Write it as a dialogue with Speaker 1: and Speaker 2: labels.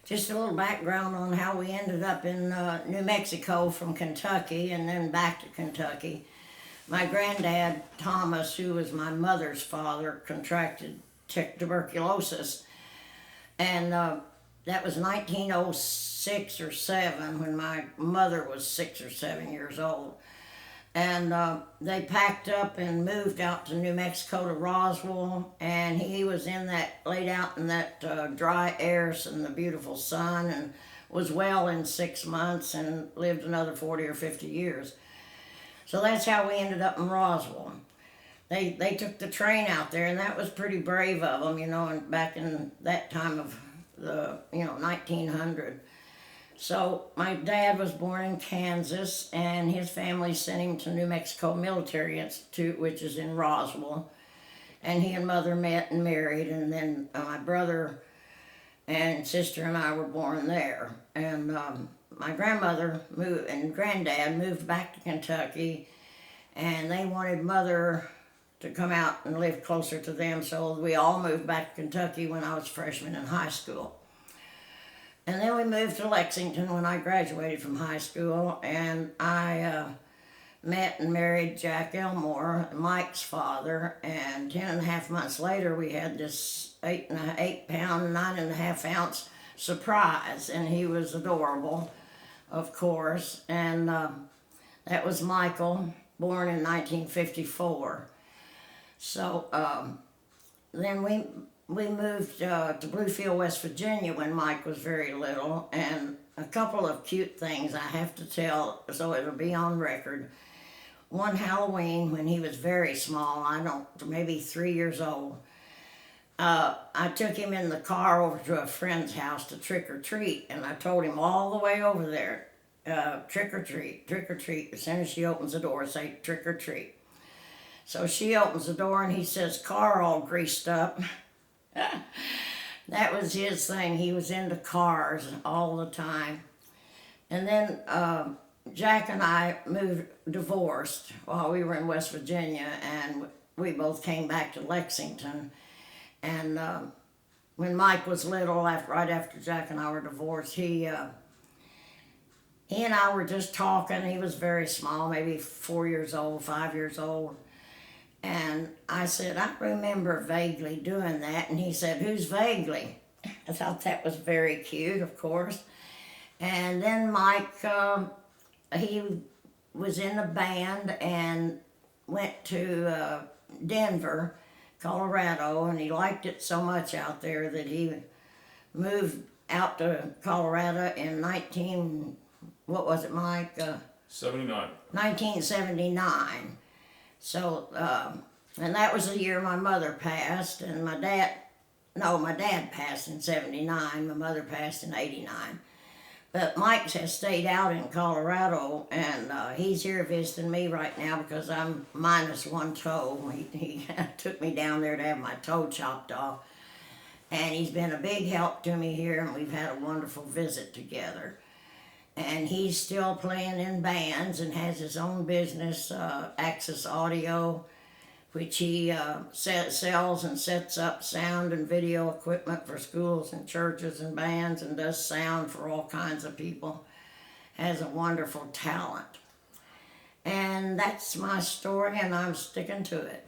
Speaker 1: Just a little background on how we ended up in New Mexico from Kentucky and then back to Kentucky. My granddad, Thomas, who was my mother's father, contracted tuberculosis. And that was 1906 or 7 when my mother was 6 or 7 years old. And they packed up and moved out to New Mexico to Roswell, and he was laid out in that dry air and the beautiful sun, and was well in 6 months and lived another 40 or 50 years. So that's how we ended up in Roswell. They took the train out there, and that was pretty brave of them, and back in that time of the 1900. So my dad was born in Kansas, and his family sent him to New Mexico Military Institute, which is in Roswell. And he and mother met and married, and then my brother and sister and I were born there. And my grandmother and granddad moved back to Kentucky, and they wanted mother to come out and live closer to them, so we all moved back to Kentucky when I was a freshman in high school. And then we moved to Lexington when I graduated from high school, and I met and married Jack Elmore, Mike's father, and 10.5 months later we had this 8-pound, 9.5-ounce surprise, and he was adorable, of course, and that was Michael, born in 1954. So then we moved to Bluefield, West Virginia when Mike was very little, and a couple of cute things I have to tell so it'll be on record. One Halloween when he was very small, maybe 3 years old, I took him in the car over to a friend's house to trick or treat, and I told him all the way over there, trick or treat, trick or treat. As soon as she opens the door, say trick or treat. So she opens the door and he says, "Car all greased up." That was his thing. He was into cars all the time. And then Jack and I divorced while we were in West Virginia, and we both came back to Lexington. And when Mike was little, right after Jack and I were divorced, he and I were just talking. He was very small, maybe 4 years old, 5 years old. And I said, "I remember vaguely doing that." And he said, "Who's vaguely?" I thought that was very cute, of course. And then Mike, he was in a band and went to Denver, Colorado, and he liked it so much out there that he moved out to Colorado in 1979. So, and that was the year my mother passed, and my dad passed in 79, my mother passed in 89. But Mike has stayed out in Colorado, and he's here visiting me right now because I'm minus one toe. He took me down there to have my toe chopped off, and he's been a big help to me here, and we've had a wonderful visit together. And he's still playing in bands and has his own business, Access Audio, which he sells and sets up sound and video equipment for schools and churches and bands, and does sound for all kinds of people. Has a wonderful talent. And that's my story, and I'm sticking to it.